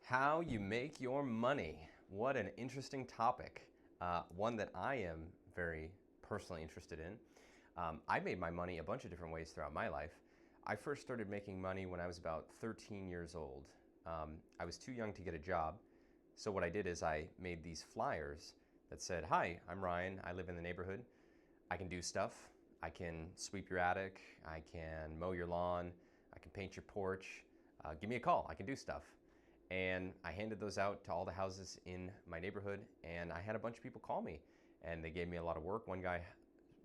How you make your money. What an interesting topic. One that I am very personally interested in. I made my money a bunch of different ways throughout my life. I first started making money when I was about 13 years old. I was too young to get a job, so what I did is I made these flyers that said, "Hi, I'm Ryan. I live in the neighborhood. I can do stuff. I can sweep your attic. I can mow your lawn. I can paint your porch. Give me a call. I can do stuff." And I handed those out to all the houses in my neighborhood, and I had a bunch of people call me, and they gave me a lot of work. One guy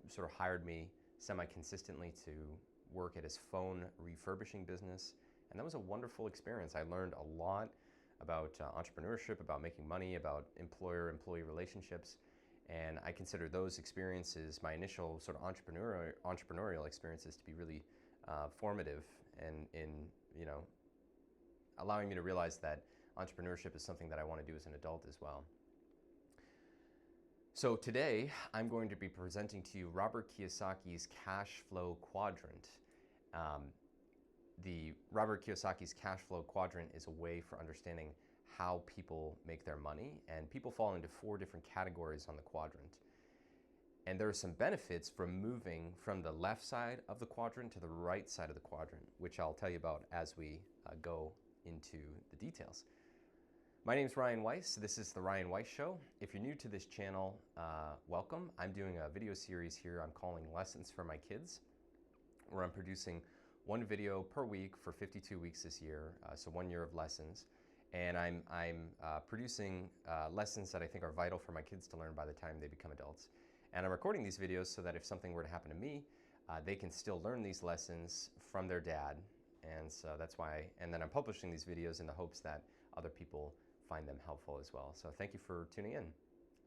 sort of hired me semi-consistently to work at his phone refurbishing business, and that was a wonderful experience. I learned a lot about entrepreneurship, about making money, about employer-employee relationships, and I consider those experiences, my initial sort of entrepreneurial experiences, to be really formative and in allowing me to realize that entrepreneurship is something that I want to do as an adult as well. So today I'm going to be presenting to you Robert Kiyosaki's cash flow quadrant. The Robert Kiyosaki's cash flow quadrant is a way for understanding how people make their money, and people fall into 4 different categories on the quadrant. And there are some benefits from moving from the left side of the quadrant to the right side of the quadrant, which I'll tell you about as we go into the details. My name is Ryan Weiss. This is the Ryan Weiss Show. If you're new to this channel, welcome. I'm doing a video series here I'm calling Lessons for My Kids, where I'm producing 1 video per week for 52 weeks this year, so 1 year of lessons. And I'm producing lessons that I think are vital for my kids to learn by the time they become adults. And I'm recording these videos so that if something were to happen to me, they can still learn these lessons from their dad. And so that's why, and then I'm publishing these videos in the hopes that other people find them helpful as well. So thank you for tuning in.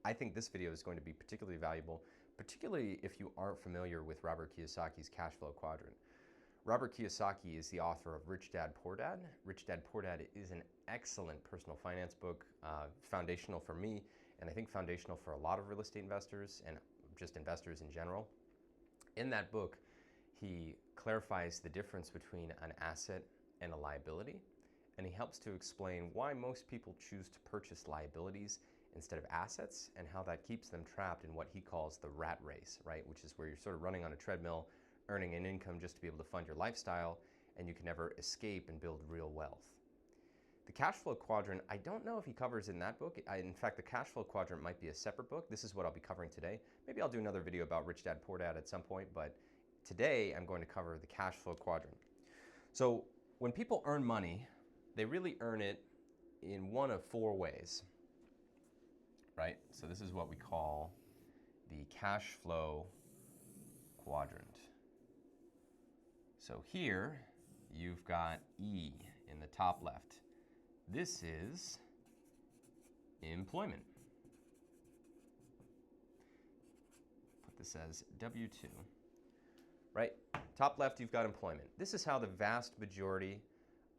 I think this video is going to be particularly valuable, particularly if you aren't familiar with Robert Kiyosaki's cash flow quadrant. Robert Kiyosaki is the author of Rich Dad, Poor Dad. Rich Dad, Poor Dad is an excellent personal finance book, foundational for me, and I think foundational for a lot of real estate investors and just investors in general. In that book, he clarifies the difference between an asset and a liability, and he helps to explain why most people choose to purchase liabilities instead of assets, and how that keeps them trapped in what he calls the rat race, right? Which is where you're sort of running on a treadmill, earning an income just to be able to fund your lifestyle, and you can never escape and build real wealth. The cash flow quadrant, I don't know if he covers in that book. In fact, the cash flow quadrant might be a separate book. This is what I'll be covering today. Maybe I'll do another video about Rich Dad, Poor Dad at some point, but today I'm going to cover the cash flow quadrant. So when people earn money, they really earn it in one of 4 ways, right? So this is what we call the cash flow quadrant. So here you've got E in the top left. This is employment. Put this as W2. Right? Top left, you've got employment. This is how the vast majority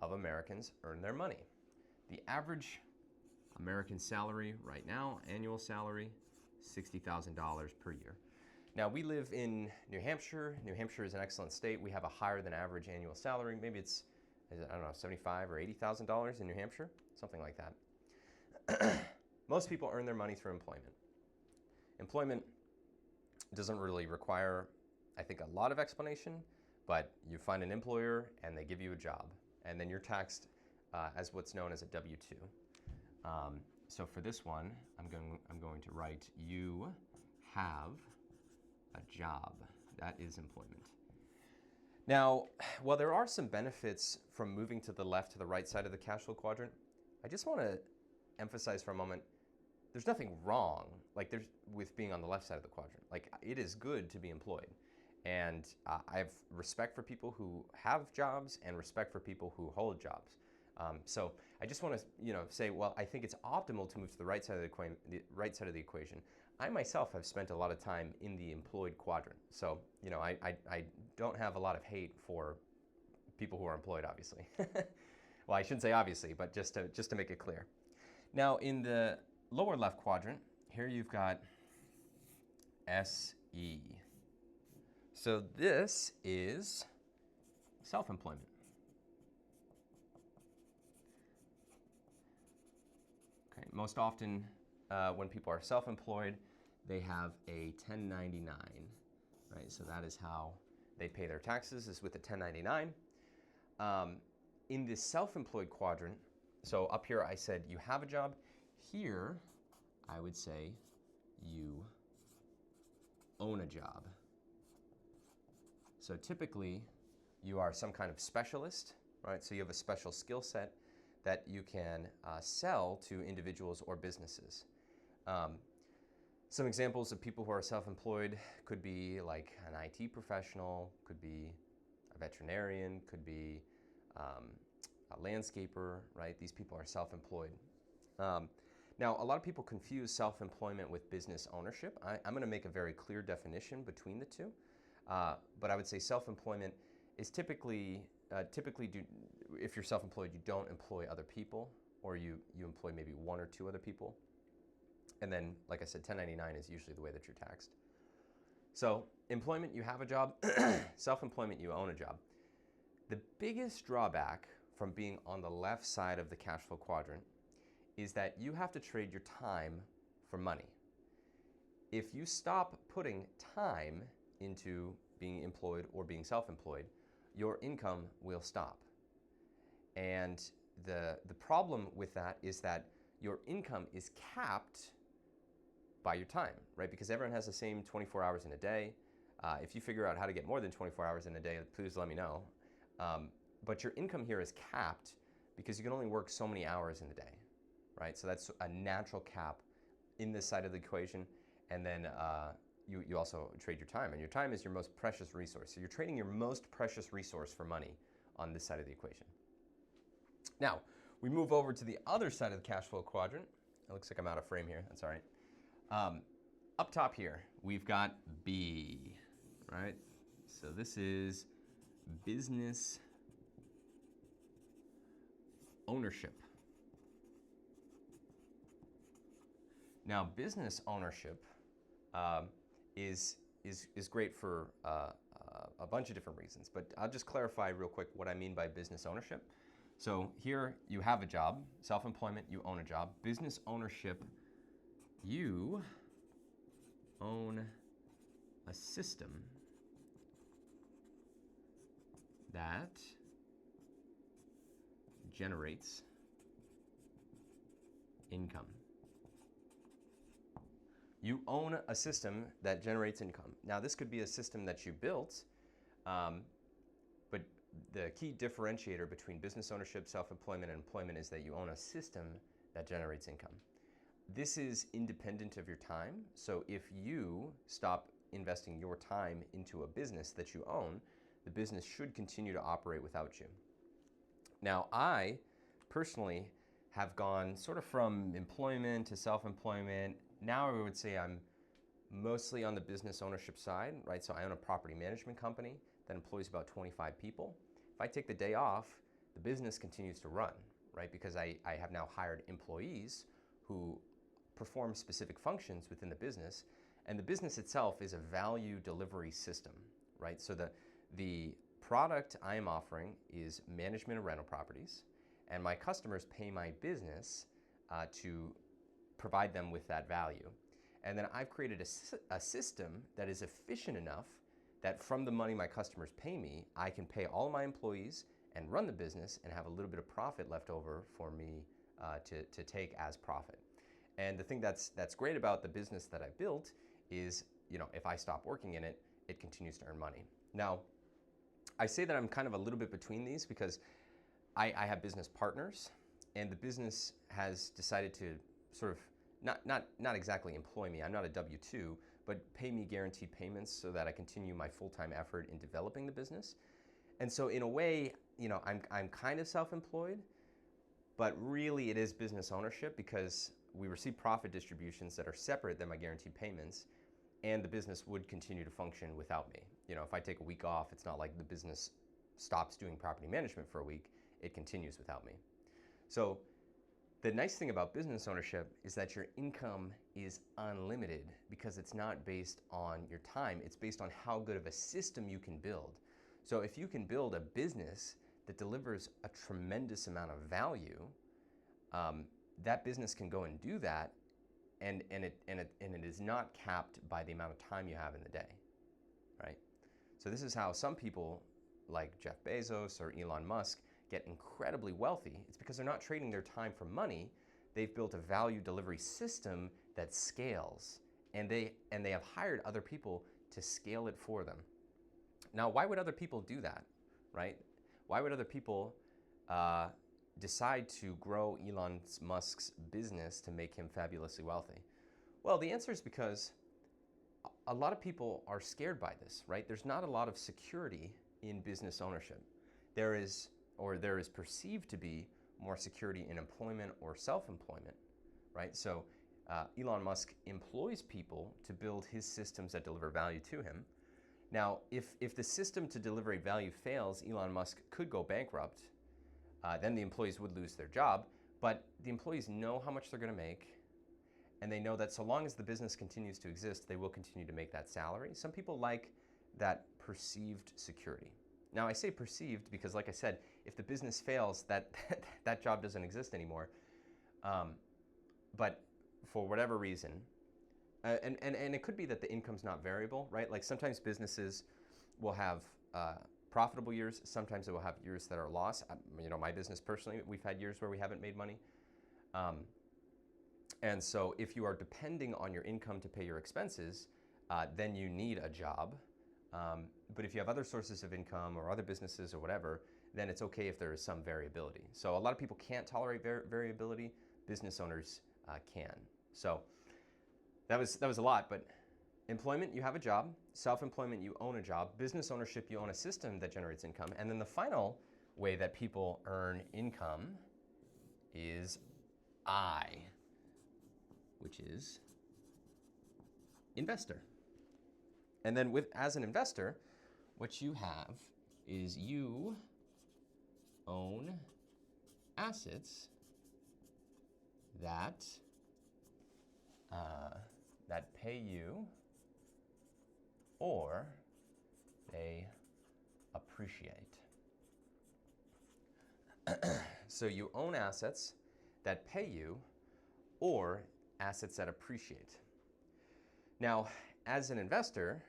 of Americans earn their money. The average American salary right now, annual salary, $60,000 per year. Now, we live in New Hampshire. New Hampshire is an excellent state. We have a higher than average annual salary. Maybe it's, I don't know, $75,000 or $80,000 in New Hampshire, something like that. Most people earn their money through employment. Employment doesn't really require, I think, a lot of explanation, but you find an employer and they give you a job, and then you're taxed as what's known as a W-2. So for this one, I'm going to write, you have a job. That is employment. Now, while there are some benefits from moving to the left to the right side of the cash flow quadrant, I just want to emphasize for a moment, there's nothing wrong with being on the left side of the quadrant. Like, it is good to be employed. And I have respect for people who have jobs and respect for people who hold jobs. So I just want to, say, well, I think it's optimal to move to the right side of the equation. I myself have spent a lot of time in the employed quadrant. So, I don't have a lot of hate for people who are employed, obviously. Well, I shouldn't say obviously, but just to make it clear. Now, in the lower left quadrant, here you've got SE. So this is self-employment. most often when people are self-employed, they have a 1099, right? So that is how they pay their taxes, is with a 1099. In this self-employed quadrant, so up here I said you have a job. Here, I would say you own a job. So typically, you are some kind of specialist, right? So you have a special skill set that you can sell to individuals or businesses. Some examples of people who are self-employed could be like an IT professional, could be a veterinarian, could be a landscaper, right? These people are self-employed. Now, a lot of people confuse self-employment with business ownership. I'm going to make a very clear definition between the two. But I would say self-employment is typically if you're self-employed, you don't employ other people, or you employ maybe one or two other people. And then, like I said, 1099 is usually the way that you're taxed. So employment, you have a job. Self-employment, you own a job. The biggest drawback from being on the left side of the cash flow quadrant is that you have to trade your time for money. If you stop putting time into being employed or being self-employed, your income will stop. And the problem with that is that your income is capped by your time, right? Because everyone has the same 24 hours in a day. If you figure out how to get more than 24 hours in a day, please let me know. But your income here is capped because you can only work so many hours in the day, right? So that's a natural cap in this side of the equation. And then you also trade your time, and your time is your most precious resource. So you're trading your most precious resource for money on this side of the equation. Now, we move over to the other side of the cash flow quadrant. It looks like I'm out of frame here. That's all right. Up top here, we've got B, right? So this is business ownership. Now, business ownership is great for a bunch of different reasons, but I'll just clarify real quick what I mean by business ownership. So here you have a job, self-employment, you own a job. Business ownership, you own a system that generates income. You own a system that generates income. Now, this could be a system that you built, but the key differentiator between business ownership, self-employment, and employment is that you own a system that generates income. This is independent of your time. So if you stop investing your time into a business that you own, the business should continue to operate without you. Now, I personally have gone sort of from employment to self-employment. Now I would say I'm mostly on the business ownership side, right? So I own a property management company that employs about 25 people. If I take the day off, the business continues to run, right? Because I have now hired employees who perform specific functions within the business, and the business itself is a value delivery system, right? So the product I am offering is management of rental properties, and my customers pay my business to provide them with that value. And then I've created a system that is efficient enough that from the money my customers pay me, I can pay all of my employees and run the business and have a little bit of profit left over for me to take as profit. And the thing that's great about the business that I built is, if I stop working in it, it continues to earn money. Now, I say that I'm kind of a little bit between these because I have business partners, and the business has decided to sort of not exactly employ me. I'm not a W-2, but pay me guaranteed payments so that I continue my full-time effort in developing the business. And so in a way, I'm kind of self-employed, but really it is business ownership because we receive profit distributions that are separate than my guaranteed payments, and the business would continue to function without me. If I take a week off, it's not like the business stops doing property management for a week. It continues without me. So the nice thing about business ownership is that your income is unlimited because it's not based on your time. It's based on how good of a system you can build. So if you can build a business that delivers a tremendous amount of value, that business can go and do that, and it is not capped by the amount of time you have in the day, right? So this is how some people like Jeff Bezos or Elon Musk get incredibly wealthy. It's because they're not trading their time for money. They've built a value delivery system that scales, and they have hired other people to scale it for them. Now, why would other people do that, right? Why would other people decide to grow Elon Musk's business to make him fabulously wealthy? Well, the answer is because a lot of people are scared by this, right? There's not a lot of security in business ownership. There is perceived to be more security in employment or self-employment, right? So Elon Musk employs people to build his systems that deliver value to him. Now, if the system to deliver a value fails, Elon Musk could go bankrupt. Then the employees would lose their job, but the employees know how much they're going to make, and they know that so long as the business continues to exist, they will continue to make that salary. Some people like that perceived security. Now, I say perceived because, like I said, if the business fails, that job doesn't exist anymore. But for whatever reason, and it could be that the income's not variable, right? Like sometimes businesses will have profitable years. Sometimes it will have years that are loss. My business personally, we've had years where we haven't made money. And so if you are depending on your income to pay your expenses, then you need a job. But if you have other sources of income or other businesses or whatever, then it's okay if there is some variability. So a lot of people can't tolerate variability. Business owners can. So that was a lot, but employment, you have a job. Self-employment, you own a job. Business ownership, you own a system that generates income. And then the final way that people earn income is which is investor. And then as an investor, what you have is you own assets that pay you or they appreciate. So you own assets that pay you or assets that appreciate. Now, as an investor,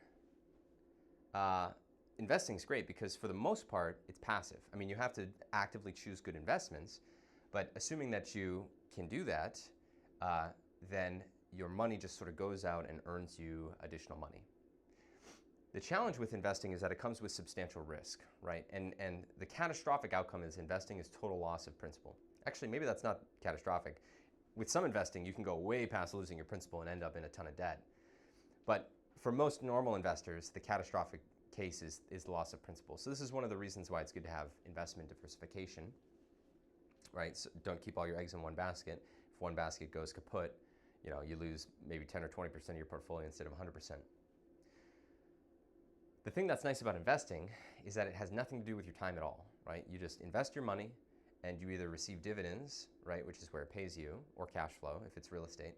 investing is great because for the most part, it's passive. I mean, you have to actively choose good investments, but assuming that you can do that, then your money just sort of goes out and earns you additional money. The challenge with investing is that it comes with substantial risk, right? And the catastrophic outcome is investing is total loss of principal. Actually, maybe that's not catastrophic. With some investing, you can go way past losing your principal and end up in a ton of debt. But for most normal investors, the catastrophic case is the loss of principal. So this is one of the reasons why it's good to have investment diversification, right? So don't keep all your eggs in one basket. If one basket goes kaput, you lose maybe 10 or 20% of your portfolio instead of 100%. The thing that's nice about investing is that it has nothing to do with your time at all, right? You just invest your money and you either receive dividends, right, which is where it pays you, or cash flow if it's real estate,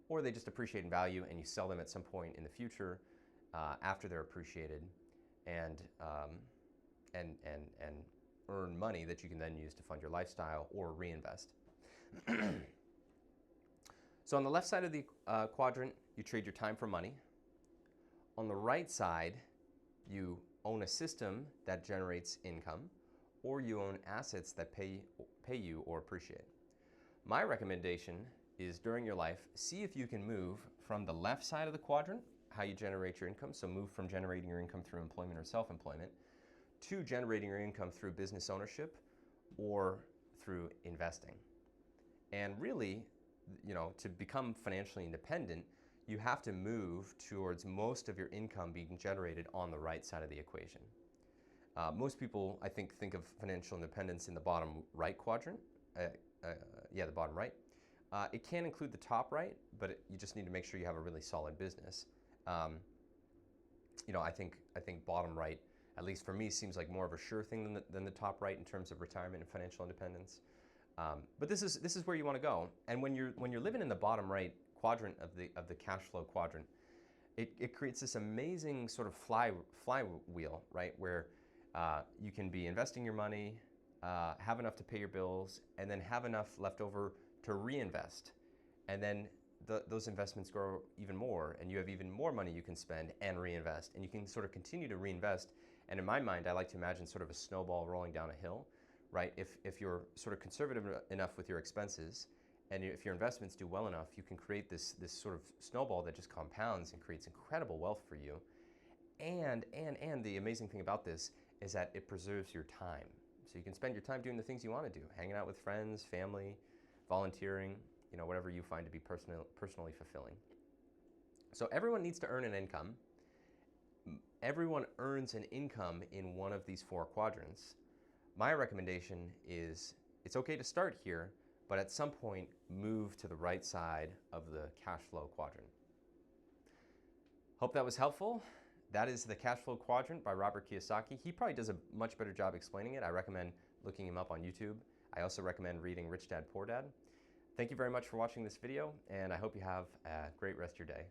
or they just appreciate in value and you sell them at some point in the future after they're appreciated and earn money that you can then use to fund your lifestyle or reinvest. So on the left side of the quadrant, you trade your time for money. On the right side, you own a system that generates income, or you own assets that pay you or appreciate. My recommendation is during your life, see if you can move from the left side of the quadrant, how you generate your income, so move from generating your income through employment or self-employment, to generating your income through business ownership or through investing. And really, to become financially independent, you have to move towards most of your income being generated on the right side of the equation. Most people, I think of financial independence in the bottom right quadrant. The bottom right. It can include the top right, but you just need to make sure you have a really solid business. I think bottom right, at least for me, seems like more of a sure thing than the top right in terms of retirement and financial independence. But this is where you want to go. And when you're living in the bottom right quadrant of the cash flow quadrant, it creates this amazing sort of flywheel, right? Where you can be investing your money, have enough to pay your bills, and then have enough left over to reinvest. And then those investments grow even more, and you have even more money you can spend and reinvest. And you can sort of continue to reinvest. And in my mind, I like to imagine sort of a snowball rolling down a hill, right? If you're sort of conservative enough with your expenses, and if your investments do well enough, you can create this sort of snowball that just compounds and creates incredible wealth for you. And the amazing thing about this is that it preserves your time. So you can spend your time doing the things you want to do, hanging out with friends, family, volunteering, whatever you find to be personally fulfilling. So everyone needs to earn an income. Everyone earns an income in one of these 4 quadrants. My recommendation is it's okay to start here, but at some point move to the right side of the cash flow quadrant. Hope that was helpful. That is the cash flow quadrant by Robert Kiyosaki. He probably does a much better job explaining it. I recommend looking him up on YouTube. I also recommend reading Rich Dad, Poor Dad. Thank you very much for watching this video, and I hope you have a great rest of your day.